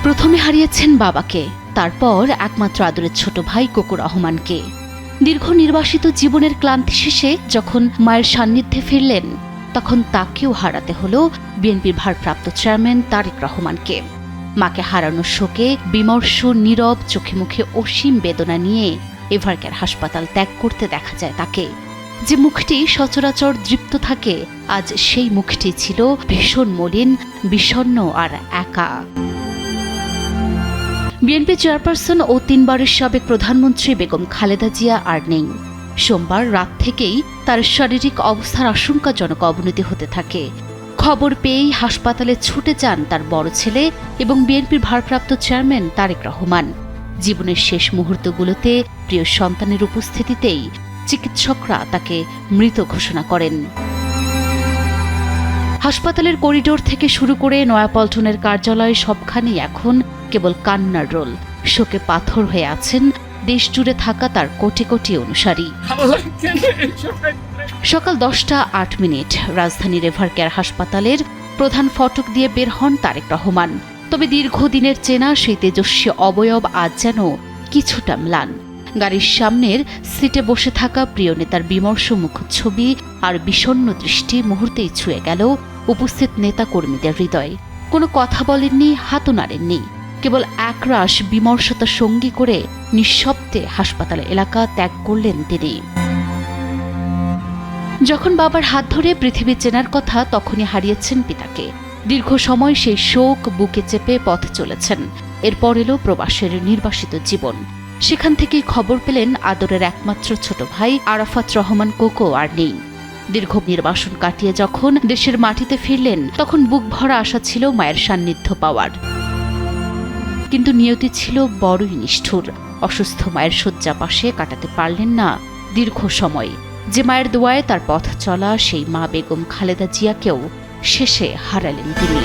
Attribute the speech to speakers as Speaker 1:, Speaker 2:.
Speaker 1: প্রথমে হারিয়েছেন বাবাকে, তারপর একমাত্র আদরের ছোট ভাই কোকো রহমানকে। দীর্ঘ নির্বাসিত জীবনের ক্লান্তি শেষে যখন মায়ের সান্নিধ্যে ফিরলেন, তখন তাকেও হারাতে হলো বিএনপির ভারপ্রাপ্ত চেয়ারম্যান তারেক রহমানকে। মাকে হারানোর শোকে বিমর্ষ, নীরব, চোখে মুখে অসীম বেদনা নিয়ে এভারকেয়ার হাসপাতাল ত্যাগ করতে দেখা যায় তাকে। যে মুখটি সচরাচর দৃপ্ত থাকে, আজ সেই মুখটি ছিল ভীষণ মলিন, বিষণ্ণ আর একা। বিএনপি চেয়ারপারসন ও 3 বারের সাবেক প্রধানমন্ত্রী বেগম খালেদা জিয়া আর নেই। সোমবার রাত থেকেই তার শারীরিক অবস্থার আশঙ্কাজনক অবনতি হতে থাকে। খবর পেয়েই হাসপাতালে ছুটে যান তার বড় ছেলে এবং বিএনপির ভারপ্রাপ্ত চেয়ারম্যান তারেক রহমান। জীবনের শেষ মুহূর্তগুলোতে প্রিয় সন্তানের উপস্থিতিতেই চিকিৎসকরা তাকে মৃত ঘোষণা করেন। হাসপাতালের করিডোর থেকে শুরু করে নয়াপল্টনের কার্যালয় সবখানেই এখন কেবল কান্নার রোল। শোকে পাথর হয়ে আছেন দেশ জুড়ে থাকা তার কোটি কোটি অনুসারী। সকাল 10:08 রাজধানীর এভারকেয়ার হাসপাতালের প্রধান ফটক দিয়ে বের হন তারেক রহমান। তবে দীর্ঘদিনের চেনা সেই তেজস্বী অবয়ব আজ যেন কিছুটা ম্লান। গাড়ির সামনের সিটে বসে থাকা প্রিয় নেতার বিমর্ষ মুখচ্ছবি আর বিষণ্ণ দৃষ্টি মুহূর্তেই ছুঁয়ে গেল উপস্থিত নেতা কর্মীদের হৃদয়। কোনো কথা বলেননি, হাতও নাড়েননি, কেবল একরাশ বিমর্ষতা সঙ্গী করে নিঃশব্দে হাসপাতাল এলাকা ত্যাগ করলেন তিনি। যখন বাবার হাত ধরে পৃথিবী চেনার কথা, তখনই হারিয়েছেন পিতাকে। দীর্ঘ সময় সেই শোক বুকে চেপে পথ চলেছেন। এরপর এলো প্রবাসের নির্বাসিত জীবন। সেখান থেকেই খবর পেলেন আদরের একমাত্র ছোট ভাই আরাফাত রহমান কোকো আর নেই। দীর্ঘ নির্বাসন কাটিয়ে যখন দেশের মাটিতে ফিরলেন, তখন বুক ভরা আশা ছিল মায়ের সান্নিধ্য পাওয়ার। কিন্তু নিয়তি ছিল বড়ই নিষ্ঠুর। অসুস্থ মায়ের শয্যা পাশে কাটাতে পারলেন না দীর্ঘ সময়। যে মায়ের দোয়ায় তার পথ চলা, সেই মা বেগম খালেদা জিয়াকেও শেষে হারালেন তিনি।